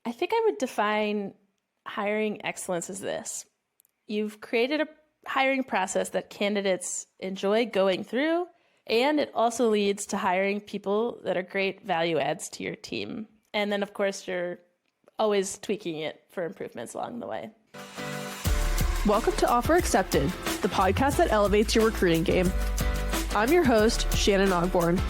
I think I would define hiring excellence as this. You've created a hiring process that candidates enjoy going through, and it also leads to hiring people that are great value adds to your team. And then, of course, you're always tweaking it for improvements along the way. Welcome to Offer Accepted, the podcast that elevates your recruiting game. I'm your host, Shannon Ogborn.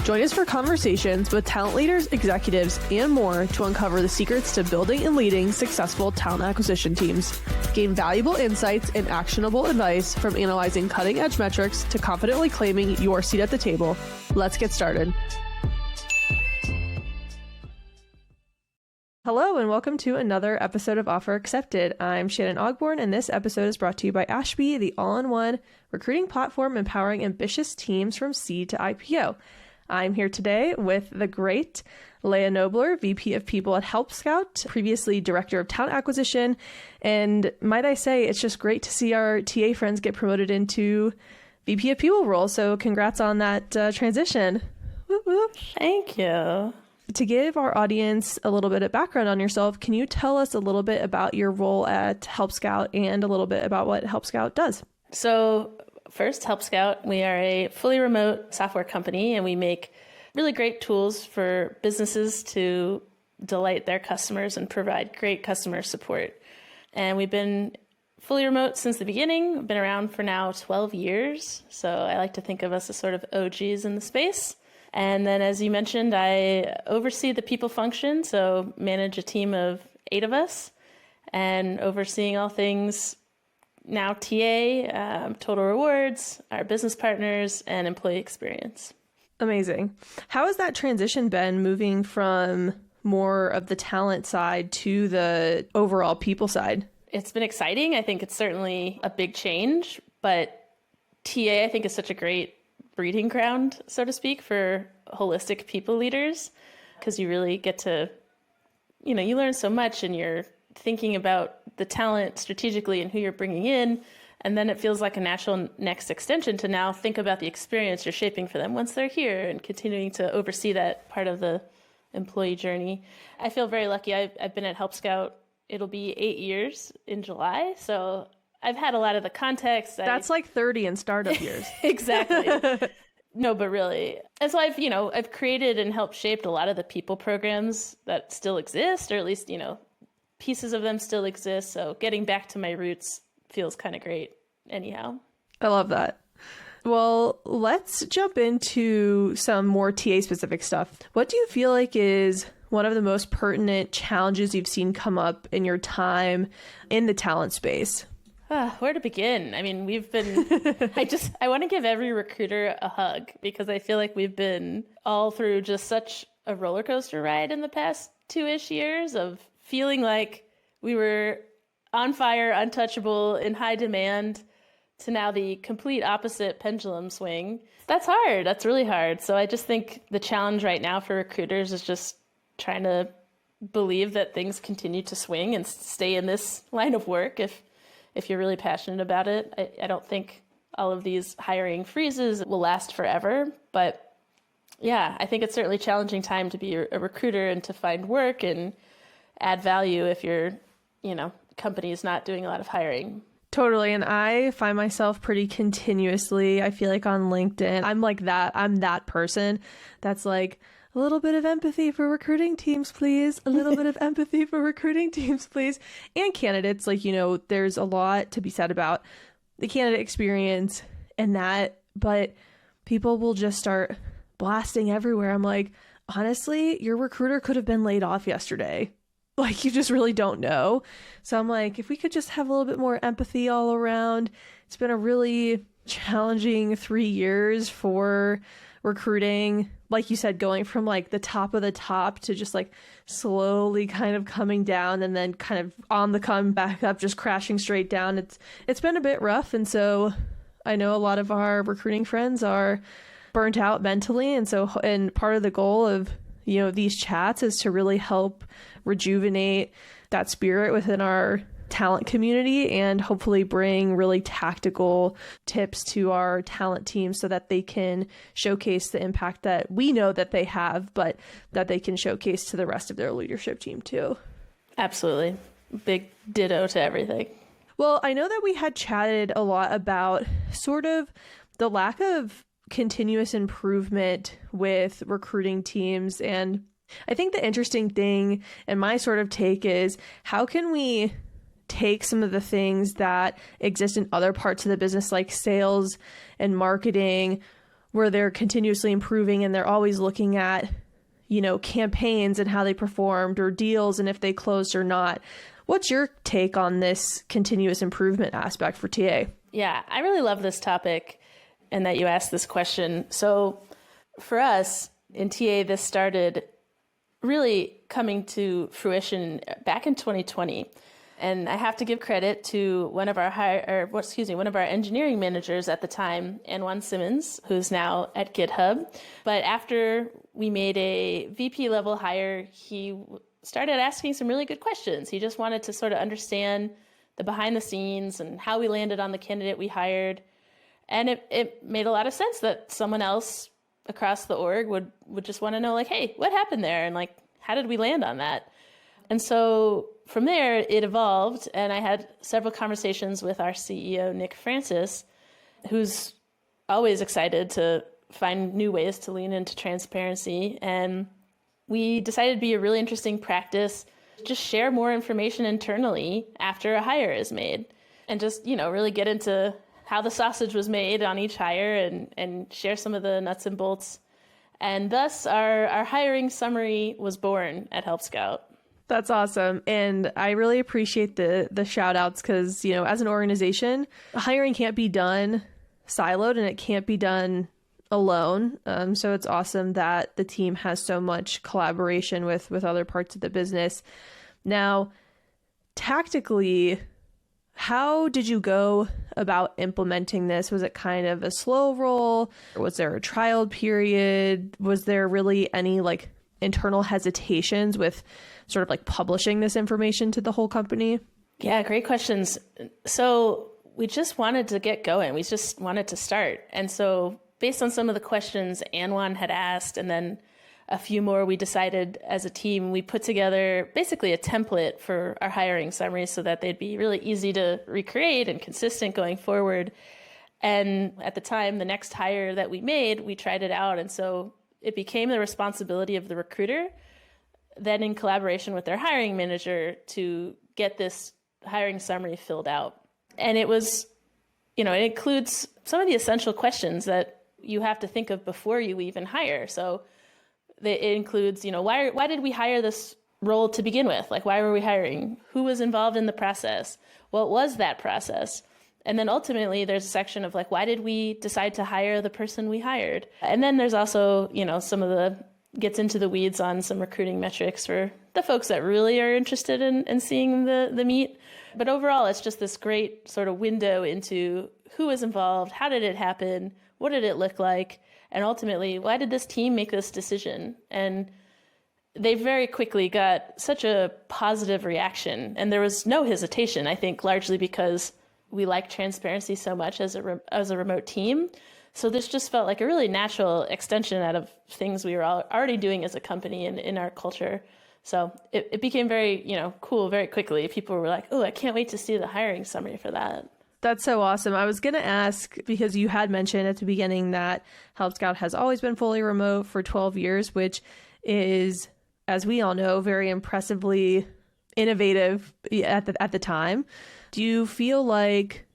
Join us for conversations with talent leaders, executives, and more to uncover the secrets to building and leading successful talent acquisition teams. Gain valuable insights and actionable advice from analyzing cutting-edge metrics to confidently claiming your seat at the table. Let's get started. Hello and welcome to another episode of Offer Accepted. I'm Shannon Ogborn, and this episode is brought to you by Ashby, the all-in-one recruiting platform empowering ambitious teams from seed to IPO. I'm here today with the great Leah Knobler, VP of People at Help Scout, previously Director of Talent Acquisition. And might I say, it's just great to see our TA friends get promoted into VP of People role. So congrats on that transition. Whoop, whoop. Thank you. To give our audience a little bit of background on yourself, can you tell us a little bit about your role at Help Scout and a little bit about what Help Scout does? So first, Help Scout, we are a fully remote software company, and we make really great tools for businesses to delight their customers and provide great customer support. And we've been fully remote since the beginning. We've been around for now 12 years. So I like to think of us as sort of OGs in the space. And then, as you mentioned, I oversee the people function, so manage a team of 8 of us, and overseeing all things now TA, total rewards, our business partners, and employee experience. Amazing. How has that transition been, moving from more of the talent side to the overall people side? It's been exciting. I think it's certainly a big change, but TA, I think, is such a great breeding ground, so to speak, for holistic people leaders, because you really get to, you learn so much, and you're thinking about the talent strategically and who you're bringing in. And then it feels like a natural next extension to now think about the experience you're shaping for them once they're here, and continuing to oversee that part of the employee journey. I feel very lucky. I've been at Help Scout. It'll be 8 years in July. So I've had a lot of the context. That's like 30 in startup years. Exactly. No, but really. And so I've created and helped shaped a lot of the people programs that still exist, or at least, pieces of them still exist. So getting back to my roots feels kind of great anyhow. I love that. Well, let's jump into some more TA specific stuff. What do you feel like is one of the most pertinent challenges you've seen come up in your time in the talent space? Where to begin? I mean, we've been, I want to give every recruiter a hug, because I feel like we've been all through just such a roller coaster ride in the past 2-ish years of feeling like we were on fire, untouchable, in high demand, to now the complete opposite pendulum swing. That's hard. That's really hard. So I just think the challenge right now for recruiters is just trying to believe that things continue to swing and stay in this line of work if you're really passionate about it. I don't think all of these hiring freezes will last forever, but yeah, I think it's certainly a challenging time to be a recruiter and to find work and add value if your, company is not doing a lot of hiring. Totally. And I find myself pretty continuously, I feel like on LinkedIn, I'm like that. I'm that person that's like, a little bit of empathy for recruiting teams, please. A little bit of empathy for recruiting teams, please. And candidates, there's a lot to be said about the candidate experience and that, but people will just start blasting everywhere. I'm like, honestly, your recruiter could have been laid off yesterday. Like, you just really don't know. So I'm like, if we could just have a little bit more empathy all around. It's been a really challenging 3 years for recruiting. Like you said, going from like the top of the top to just like slowly kind of coming down, and then kind of on the come back up, just crashing straight down. It's been a bit rough. And so I know a lot of our recruiting friends are burnt out mentally. And part of the goal of, these chats is to really help rejuvenate that spirit within our talent community, and hopefully bring really tactical tips to our talent team so that they can showcase the impact that we know that they have, but that they can showcase to the rest of their leadership team too. Absolutely. Big ditto to everything. Well, I know that we had chatted a lot about sort of the lack of continuous improvement with recruiting teams. And I think the interesting thing and my sort of take is, how can we take some of the things that exist in other parts of the business, like sales and marketing, where they're continuously improving and they're always looking at, campaigns and how they performed, or deals and if they closed or not. What's your take on this continuous improvement aspect for TA? Yeah, I really love this topic and that you asked this question. So for us in TA, this started really coming to fruition back in 2020. And I have to give credit to one of our engineering managers at the time, Anwan Simmons, who's now at GitHub. But after we made a VP level hire, he started asking some really good questions. He just wanted to sort of understand the behind the scenes and how we landed on the candidate we hired. And it made a lot of sense that someone else across the org would just want to know, like, hey, what happened there? And like, how did we land on that? And so from there, it evolved, and I had several conversations with our CEO, Nick Francis, who's always excited to find new ways to lean into transparency. And we decided it'd be a really interesting practice, just share more information internally after a hire is made, and just, really get into how the sausage was made on each hire and share some of the nuts and bolts. And thus, our hiring summary was born at Help Scout. That's awesome. And I really appreciate the shout outs because, as an organization, hiring can't be done siloed and it can't be done alone. So it's awesome that the team has so much collaboration with other parts of the business. Now, tactically, how did you go about implementing this? Was it kind of a slow roll? Was there a trial period? Was there really any internal hesitations with sort of publishing this information to the whole company? Yeah, great questions. So we just wanted to get going. We just wanted to start. And so based on some of the questions Anwan had asked, and then a few more, we decided as a team, we put together basically a template for our hiring summaries so that they'd be really easy to recreate and consistent going forward. And at the time, the next hire that we made, we tried it out. And so it became the responsibility of the recruiter, then in collaboration with their hiring manager, to get this hiring summary filled out. And it was, it includes some of the essential questions that you have to think of before you even hire. So it includes, why did we hire this role to begin with? Why were we hiring? Who was involved in the process? What was that process? And then ultimately there's a section of why did we decide to hire the person we hired? And then there's also, some of the gets into the weeds on some recruiting metrics for the folks that really are interested in seeing the meat. But overall, it's just this great sort of window into who was involved, how did it happen, what did it look like, and ultimately, why did this team make this decision? And they very quickly got such a positive reaction, and there was no hesitation, I think largely because we like transparency so much as a remote team. So this just felt like a really natural extension out of things we were already doing as a company and in our culture. So it became very, cool very quickly. People were like, oh, I can't wait to see the hiring summary for that. That's so awesome. I was going to ask, because you had mentioned at the beginning that Help Scout has always been fully remote for 12 years, which is, as we all know, very impressively innovative at the time. Do you feel like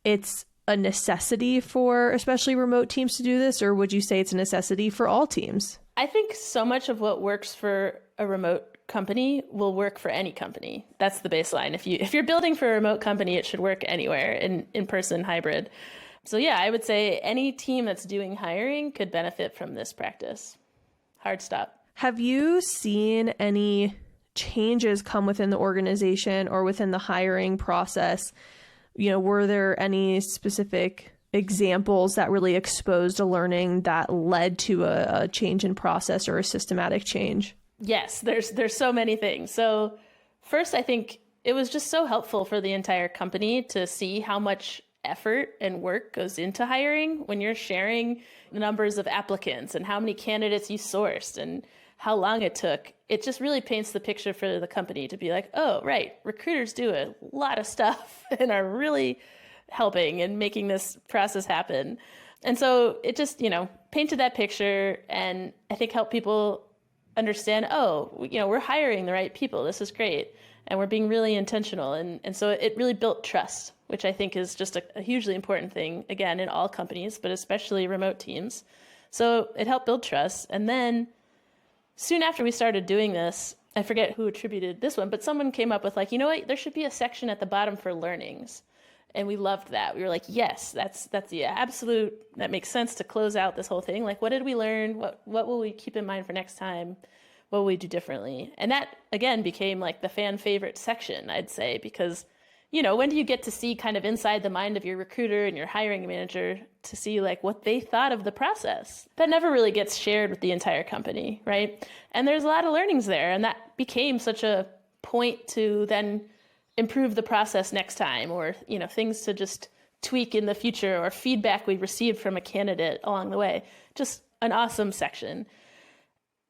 it's a necessity for especially remote teams to do this, or would you say it's a necessity for all teams? I think so much of what works for a remote company will work for any company. That's the baseline. If you're building for a remote company, it should work anywhere, in person, hybrid. So yeah, I would say any team that's doing hiring could benefit from this practice. Hard stop. Have you seen any changes come within the organization or within the hiring process? Were there any specific examples that really exposed a learning that led to a change in process or a systematic change? Yes, there's so many things. So first, I think it was just so helpful for the entire company to see how much effort and work goes into hiring when you're sharing the numbers of applicants and how many candidates you sourced and how long it took, it just really paints the picture for the company to be like, oh, right, recruiters do a lot of stuff and are really helping and making this process happen. And so it just, painted that picture, and I think helped people understand, oh, we're hiring the right people. This is great. And we're being really intentional. And so it really built trust, which I think is just a hugely important thing, again, in all companies, but especially remote teams. So it helped build trust. And then soon after we started doing this, I forget who attributed this one, but someone came up with like, you know what, there should be a section at the bottom for learnings. And we loved that. We were like, yes, that's the absolute, that makes sense to close out this whole thing. Like, what did we learn? What will we keep in mind for next time? What will we do differently? And that, again, became like the fan favorite section, I'd say, because, when do you get to see kind of inside the mind of your recruiter and your hiring manager to see like what they thought of the process? That never really gets shared with the entire company, right? And there's a lot of learnings there. And that became such a point to then improve the process next time, or, things to just tweak in the future, or feedback we received from a candidate along the way. Just an awesome section.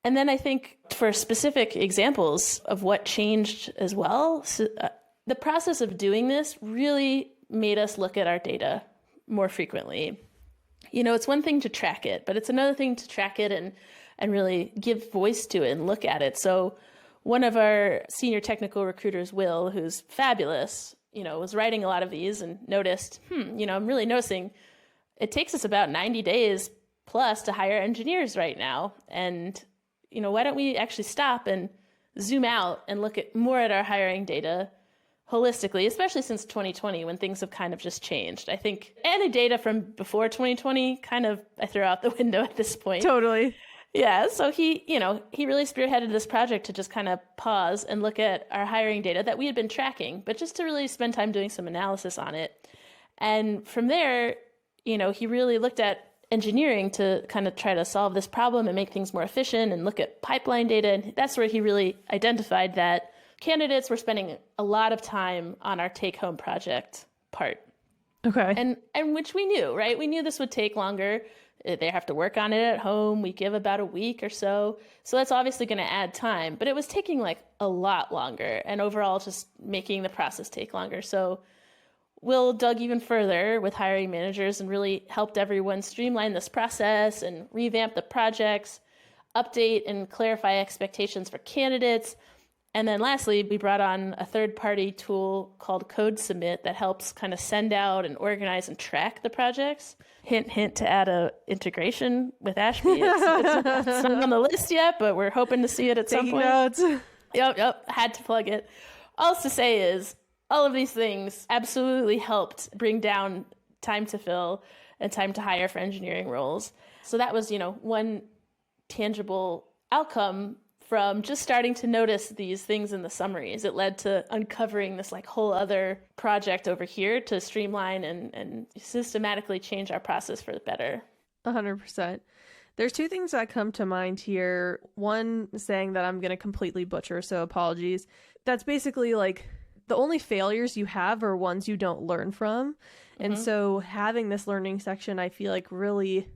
And then I think for specific examples of what changed as well, the process of doing this really made us look at our data more frequently. It's one thing to track it, but it's another thing to track it and really give voice to it and look at it. So one of our senior technical recruiters, Will, who's fabulous, was writing a lot of these and noticed, I'm really noticing it takes us about 90 days plus to hire engineers right now. And why don't we actually stop and zoom out and look at more at our hiring data holistically, especially since 2020, when things have kind of just changed. I think any data from before 2020 kind of I throw out the window at this point. Totally. Yeah. So he really spearheaded this project to just kind of pause and look at our hiring data that we had been tracking, but just to really spend time doing some analysis on it. And from there, he really looked at engineering to kind of try to solve this problem and make things more efficient and look at pipeline data. And that's where he really identified that candidates were spending a lot of time on our take-home project part. Okay. And which we knew, right? We knew this would take longer. They have to work on it at home. We give about a week or so. So that's obviously going to add time. But it was taking like a lot longer, and overall just making the process take longer. So Will dug even further with hiring managers and really helped everyone streamline this process and revamp the projects, update and clarify expectations for candidates. And then lastly, we brought on a third-party tool called Code Submit that helps kind of send out and organize and track the projects. Hint, hint, to add a integration with Ashby. It's not on the list yet, but we're hoping to see it at some point. Notes. Yep, had to plug it. All to say is, all of these things absolutely helped bring down time to fill and time to hire for engineering roles. So that was, one tangible outcome from just starting to notice these things in the summaries. It led to uncovering this like whole other project over here to streamline and systematically change our process for the better. 100%. There's two things that come to mind here. One saying that I'm going to completely butcher, so apologies. That's basically like the only failures you have are ones you don't learn from. And so having this learning section, I feel like really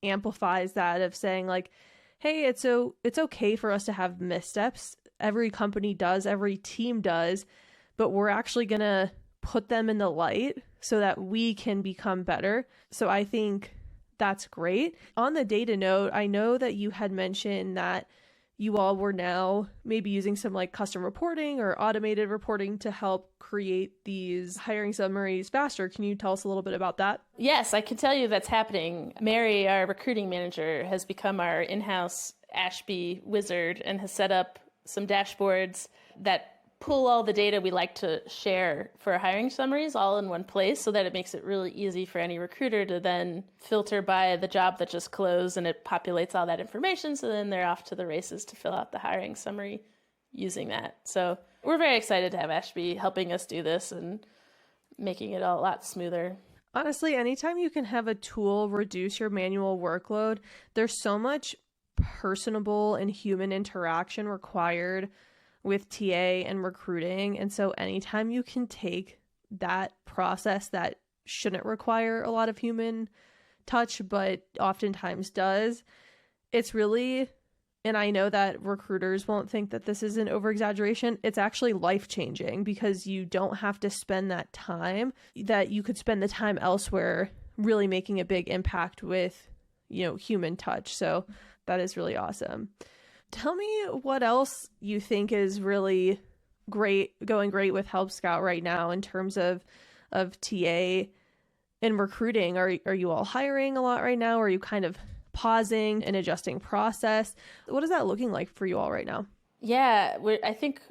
amplifies that of saying like, hey, it's okay for us to have missteps. Every company does, every team does, but we're actually going to put them in the light so that we can become better. So I think that's great. On the data note, I know that you had mentioned that you all were now maybe using some like custom reporting or automated reporting to help create these hiring summaries faster. Can you tell us a little bit about that? Yes, I can tell you that's happening. Mary, our recruiting manager, has become our in-house Ashby wizard and has set up some dashboards that pull all the data we like to share for hiring summaries all in one place so that it makes it really easy for any recruiter to then filter by the job that just closed, and it populates all that information. So then they're off to the races to fill out the hiring summary using that. So we're very excited to have Ashby helping us do this and making it a lot smoother. Honestly, anytime you can have a tool reduce your manual workload, there's so much personable and human interaction required with TA and recruiting. And so anytime you can take that process that shouldn't require a lot of human touch, but oftentimes does, it's really and I know that recruiters won't think that this is an over-exaggeration, it's actually life-changing because you don't have to spend that time, that you could spend the time elsewhere really making a big impact with, human touch. So that is really awesome. Tell me what else you think is really going great with Help Scout right now in terms of TA and recruiting. Are you all hiring a lot right now? Or are you kind of pausing and adjusting process? What is that looking like for you all right now? Yeah, I think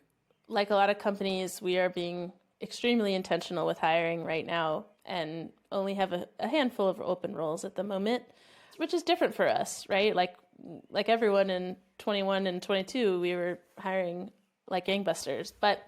like a lot of companies, we are being extremely intentional with hiring right now and only have a handful of open roles at the moment, which is different for us, right? Like everyone in 21 and 22, we were hiring like gangbusters. But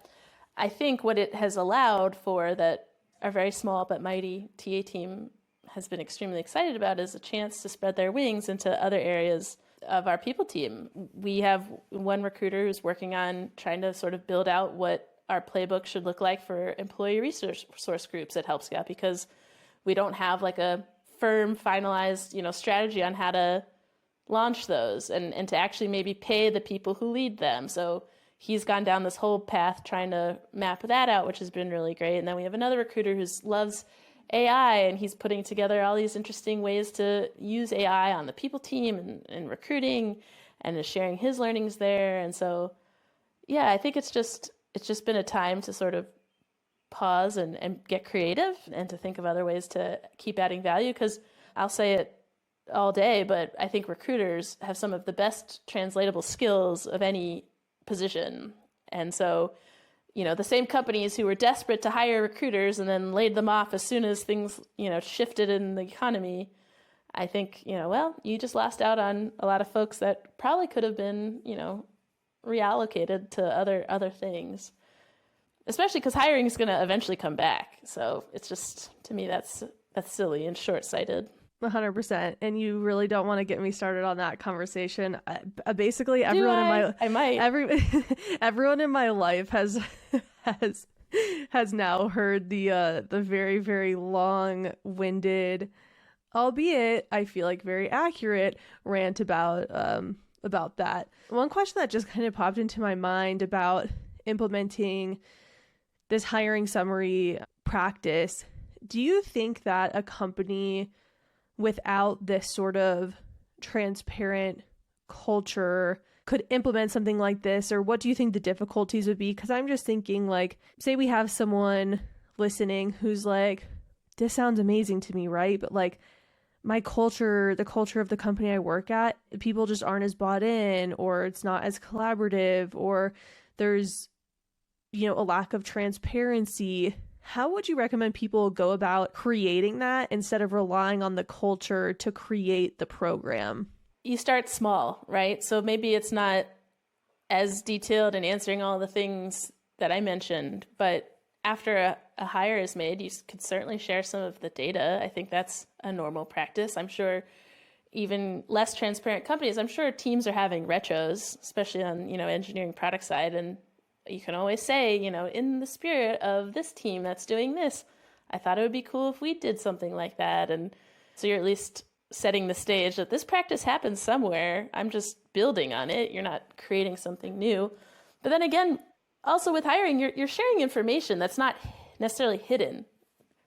I think what it has allowed for that our very small but mighty TA team has been extremely excited about is a chance to spread their wings into other areas of our people team. We have one recruiter who's working on trying to sort of build out what our playbook should look like for employee resource groups at Help Scout, because we don't have like a firm finalized, strategy on how to launch those and to actually maybe pay the people who lead them. So he's gone down this whole path trying to map that out, which has been really great. And then we have another recruiter who loves AI, and he's putting together all these interesting ways to use AI on the people team and recruiting, and is sharing his learnings there. And so, yeah, I think it's just been a time to sort of pause and get creative and to think of other ways to keep adding value. Because I'll say it all day, but I think recruiters have some of the best translatable skills of any position. And so, the same companies who were desperate to hire recruiters and then laid them off as soon as things, shifted in the economy, I think, you just lost out on a lot of folks that probably could have been, reallocated to other things, especially because hiring is going to eventually come back. So it's just, to me, that's silly and short-sighted. 100%. And you really don't want to get me started on that conversation. Basically, everyone in my life has now heard the very, very long-winded, albeit I feel like very accurate, rant about that. One question that just kind of popped into my mind about implementing this hiring summary practice: do you think that a company without this sort of transparent culture could implement something like this? Or what do you think the difficulties would be? Because I'm just thinking, like, say we have someone listening who's like, this sounds amazing to me, right? But like, my culture, the culture of the company I work at, people just aren't as bought in, or it's not as collaborative, or there's, a lack of transparency. How would you recommend people go about creating that instead of relying on the culture to create the program? You start small, right? So maybe it's not as detailed in answering all the things that I mentioned, but after a hire is made, you could certainly share some of the data. I think that's a normal practice. I'm sure even less transparent companies, I'm sure teams are having retros, especially on, engineering product side. And you can always say, in the spirit of this team that's doing this, I thought it would be cool if we did something like that. And so you're at least setting the stage that this practice happens somewhere. I'm just building on it. You're not creating something new. But then again, also with hiring, you're sharing information that's not necessarily hidden,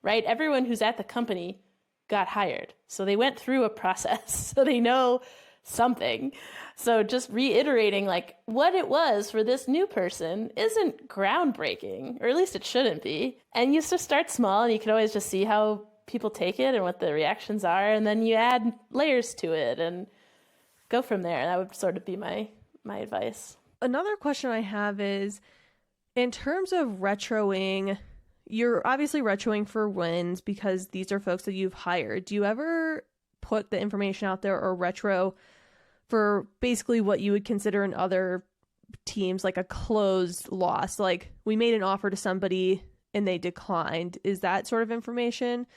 right? Everyone who's at the company got hired. So they went through a process. So they know something. So just reiterating like what it was for this new person isn't groundbreaking, or at least it shouldn't be. And you just start small, and you can always just see how people take it and what the reactions are. And then you add layers to it and go from there. That would sort of be my advice. Another question I have is, in terms of retroing, you're obviously retroing for wins because these are folks that you've hired. Do you ever put the information out there or retro for basically what you would consider in other teams, like a closed loss? Like, we made an offer to somebody and they declined. Is that sort of information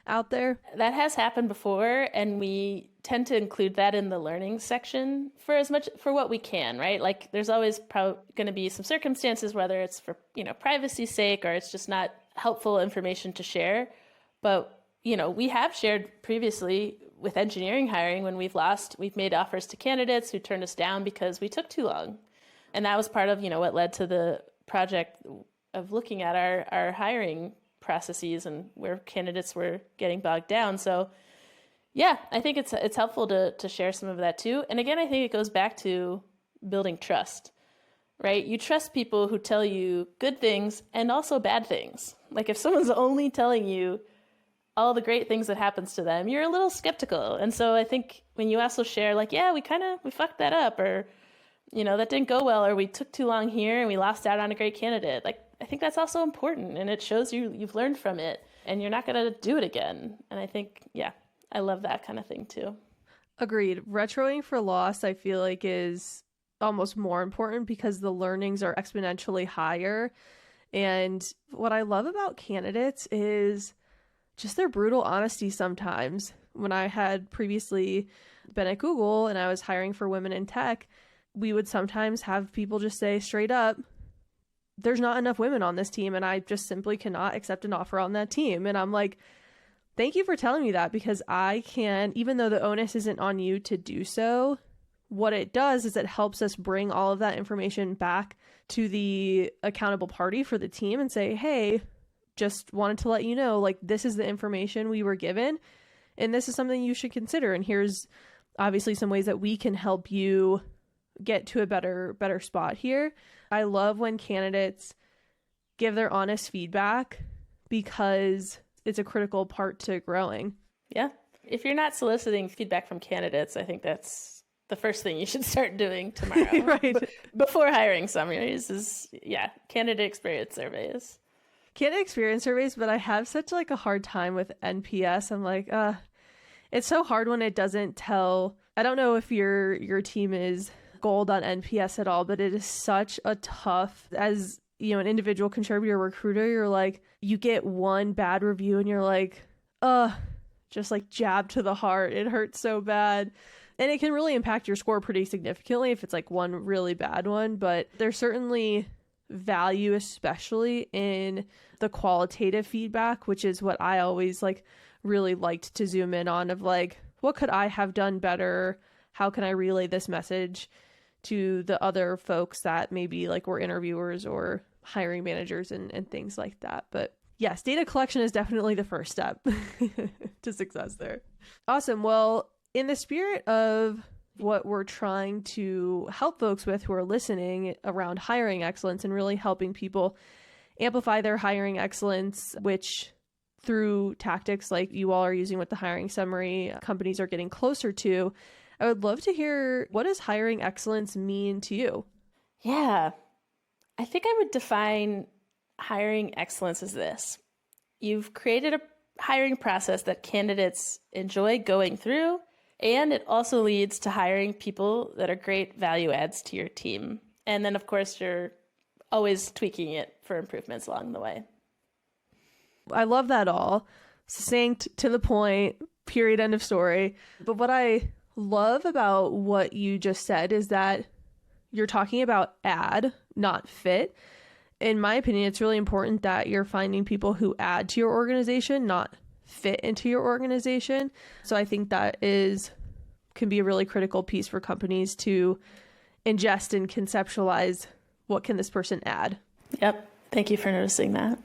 out there? That has happened before, and we tend to include that in the learning section for what we can, right? Like, there's always going to be some circumstances, whether it's for, privacy's sake, or it's just not helpful information to share. But, we have shared previously with engineering hiring when we've made offers to candidates who turned us down because we took too long. And that was part of, what led to the project of looking at our hiring processes and where candidates were getting bogged down. So yeah, I think it's helpful to share some of that too. And again, I think it goes back to building trust, right? You trust people who tell you good things and also bad things. Like if someone's only telling you all the great things that happens to them, you're a little skeptical. And so I think when you also share like, yeah, we fucked that up, or, that didn't go well, or we took too long here and we lost out on a great candidate. Like, I think that's also important, and it shows you've learned from it and you're not going to do it again. And I think, yeah, I love that kind of thing too. Agreed. Retroing for loss, I feel like, is almost more important because the learnings are exponentially higher. And what I love about candidates is just their brutal honesty sometimes. When I had previously been at Google and I was hiring for women in tech, we would sometimes have people just say straight up, there's not enough women on this team and I just simply cannot accept an offer on that team. And I'm like, thank you for telling me that, because I can, even though the onus isn't on you to do so, what it does is it helps us bring all of that information back to the accountable party for the team and say, hey, just wanted to let you know, like, this is the information we were given and this is something you should consider. And here's obviously some ways that we can help you get to a better spot here. I love when candidates give their honest feedback because it's a critical part to growing. Yeah. If you're not soliciting feedback from candidates, I think that's the first thing you should start doing tomorrow. Right. Before hiring summaries is, candidate experience surveys. Candidate experience surveys, but I have such like a hard time with NPS. I'm like, it's so hard when it doesn't tell. I don't know if your team is gold on NPS at all, but it is such a tough, as an individual contributor recruiter, you're like, you get one bad review and you're like, just like jab to the heart. It hurts so bad. And it can really impact your score pretty significantly if it's like one really bad one. But there's certainly value, especially in the qualitative feedback, which is what I always like really liked to zoom in on, of like, what could I have done better? How can I relay this message to the other folks that maybe like were interviewers or hiring managers and things like that. But yes, data collection is definitely the first step to success there. Awesome. Well, in the spirit of what we're trying to help folks with who are listening around hiring excellence and really helping people amplify their hiring excellence, which through tactics like you all are using with the hiring summary, companies are getting closer to, I would love to hear, what does hiring excellence mean to you? Yeah, I think I would define hiring excellence as this. You've created a hiring process that candidates enjoy going through, and it also leads to hiring people that are great value adds to your team. And then, of course, you're always tweaking it for improvements along the way. I love that all. Succinct, to the point, period, end of story. But what I love about what you just said is that you're talking about add, not fit. In my opinion, it's really important that you're finding people who add to your organization, not fit into your organization. So I think that can be a really critical piece for companies to ingest and conceptualize, what can this person add? Yep. Thank you for noticing that.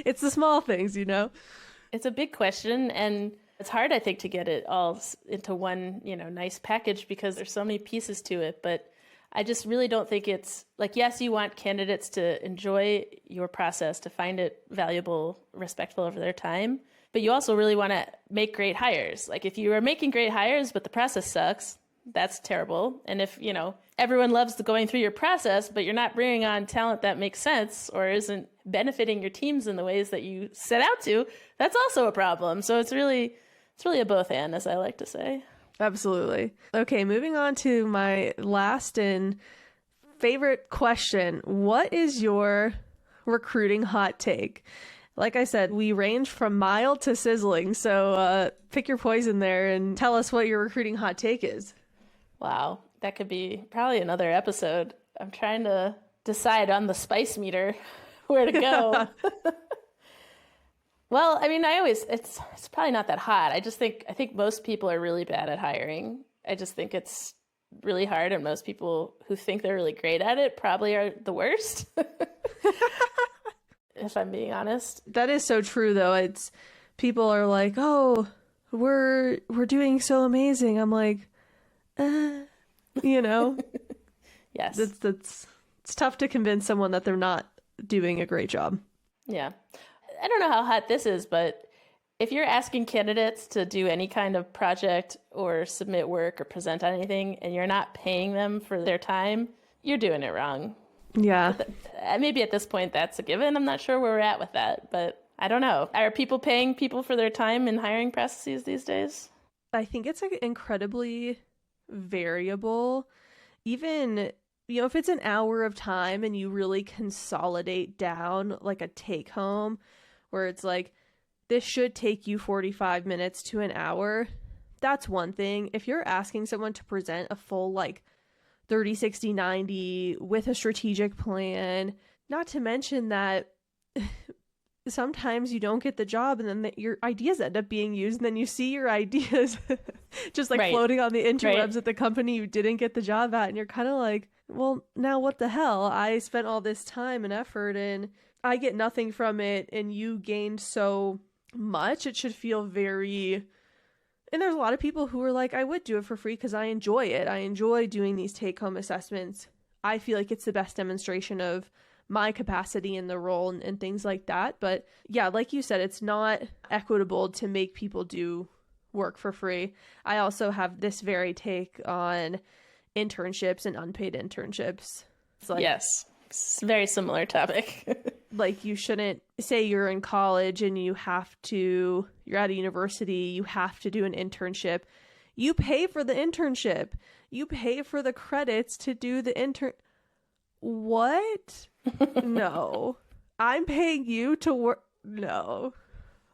It's the small things, It's a big question, and it's hard, I think, to get it all into one, nice package because there's so many pieces to it. But I just really don't think it's like, yes, you want candidates to enjoy your process, to find it valuable, respectful of their time. But you also really want to make great hires. Like if you are making great hires, but the process sucks, that's terrible. And if, everyone loves going through your process, but you're not bringing on talent that makes sense or isn't benefiting your teams in the ways that you set out to, that's also a problem. So it's really a both and, as I like to say. Absolutely. Okay, moving on to my last and favorite question. What is your recruiting hot take? Like I said, we range from mild to sizzling. So pick your poison there and tell us what your recruiting hot take is. Wow, that could be probably another episode. I'm trying to decide on the spice meter where to go. Well, I mean, it's probably not that hot. I think most people are really bad at hiring. I just think it's really hard, and most people who think they're really great at it probably are the worst. If I'm being honest. That is so true, though. It's people are like, "Oh, we're doing so amazing." I'm like, you know, yes, it's tough to convince someone that they're not doing a great job. Yeah, I don't know how hot this is, but if you're asking candidates to do any kind of project or submit work or present on anything, and you're not paying them for their time, you're doing it wrong. Yeah. Maybe at this point that's a given. I'm not sure where we're at with that, but I don't know. Are people paying people for their time in hiring processes these days? I think it's like incredibly variable. Even, if it's an hour of time and you really consolidate down like a take home where it's like, this should take you 45 minutes to an hour. That's one thing. If you're asking someone to present a full like 30, 60, 90 with a strategic plan, not to mention that sometimes you don't get the job and then your ideas end up being used, and then you see your ideas just like floating on the interwebs at the company you didn't get the job at, and you're kind of like, well, now what the hell? I spent all this time and effort and I get nothing from it, and you gained so much. It should feel very... And there's a lot of people who are like, I would do it for free because I enjoy it. I enjoy doing these take-home assessments. I feel like it's the best demonstration of my capacity in the role and things like that. But yeah, like you said, it's not equitable to make people do work for free. I also have this very take on internships and unpaid internships. It's like, yes, it's a very similar topic. Like, you shouldn't say you're in college and you're at a university, you have to do an internship. You pay for the internship. You pay for the credits to do the What? No. I'm paying you to work. No.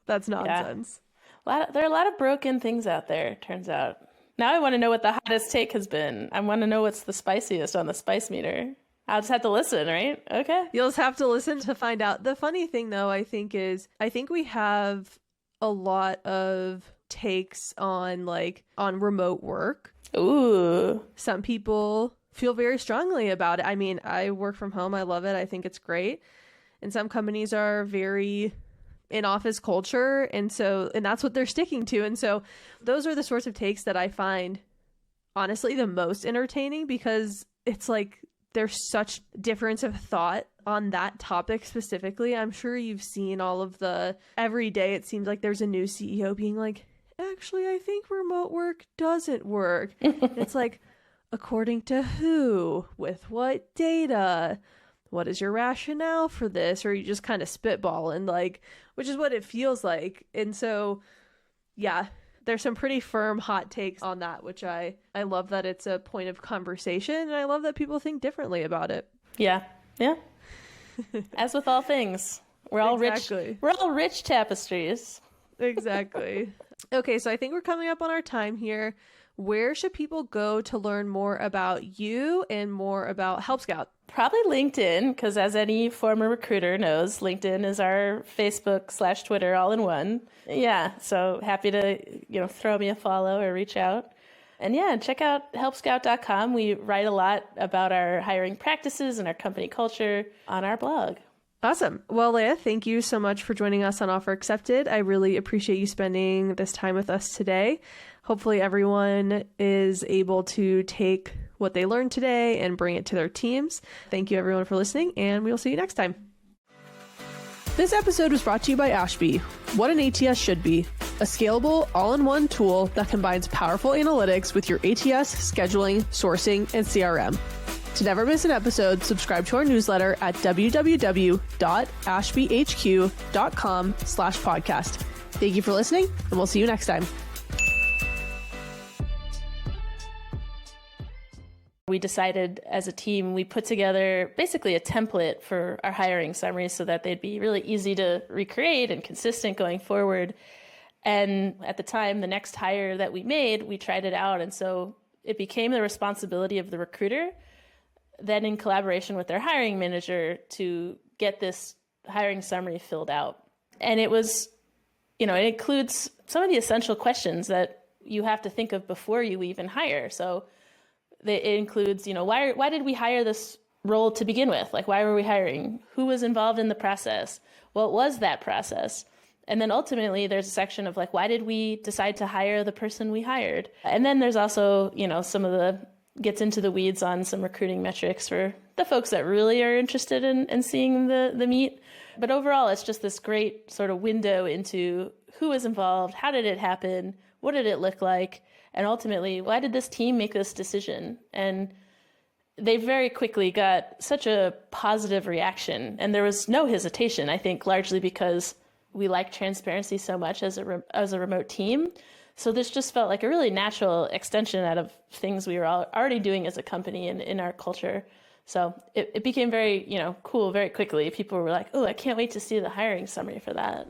That's nonsense. Yeah. There are a lot of broken things out there, turns out. Now I want to know what the hottest take has been. I want to know what's the spiciest on the spice meter. I'll just have to listen, right? Okay. You'll just have to listen to find out. The funny thing, though, I think we have a lot of takes on remote work. Ooh. Some people feel very strongly about it. I mean, I work from home. I love it. I think it's great. And some companies are very in-office culture. And that's what they're sticking to. And so those are the sorts of takes that I find, honestly, the most entertaining, because it's like, there's such difference of thought on that topic specifically. I'm sure you've seen every day it seems like there's a new CEO being like, actually, I think remote work doesn't work. It's like, according to who? With what data? What is your rationale for this? Or you just kind of spitball and which is what it feels like. And so, yeah, there's some pretty firm hot takes on that, which I love that it's a point of conversation, and I love that people think differently about it. Yeah. Yeah. As with all things, we're all rich. We're all rich tapestries. Exactly. Okay, so I think we're coming up on our time here. Where should people go to learn more about you and more about Help Scout? Probably LinkedIn, because as any former recruiter knows, LinkedIn is our Facebook/Twitter all in one. Yeah, so happy to throw me a follow or reach out. And yeah, check out helpscout.com. We write a lot about our hiring practices and our company culture on our blog. Awesome. Well, Leah, thank you so much for joining us on Offer Accepted. I really appreciate you spending this time with us today. Hopefully everyone is able to take what they learned today and bring it to their teams. Thank you everyone for listening, and we'll see you next time. This episode was brought to you by Ashby. What an ATS should be. A scalable, all-in-one tool that combines powerful analytics with your ATS, scheduling, sourcing, and CRM. To never miss an episode, subscribe to our newsletter at www.ashbyhq.com/podcast. Thank you for listening, and we'll see you next time. We decided as a team, we put together basically a template for our hiring summaries so that they'd be really easy to recreate and consistent going forward. And at the time, the next hire that we made, we tried it out. And so it became the responsibility of the recruiter, then in collaboration with their hiring manager, to get this hiring summary filled out. And it was it includes some of the essential questions that you have to think of before you even hire. So it includes, why did we hire this role to begin with? Like, why were we hiring? Who was involved in the process? What was that process? And then ultimately there's a section of like, why did we decide to hire the person we hired? And then there's also, some of the gets into the weeds on some recruiting metrics for the folks that really are interested in seeing the meat. But overall, it's just this great sort of window into who was involved, how did it happen, what did it look like, and ultimately, why did this team make this decision? And they very quickly got such a positive reaction, and there was no hesitation, I think, largely because we like transparency so much as a remote team. So this just felt like a really natural extension out of things we were already doing as a company and in our culture. So it became very, cool very quickly. People were like, oh, I can't wait to see the hiring summary for that.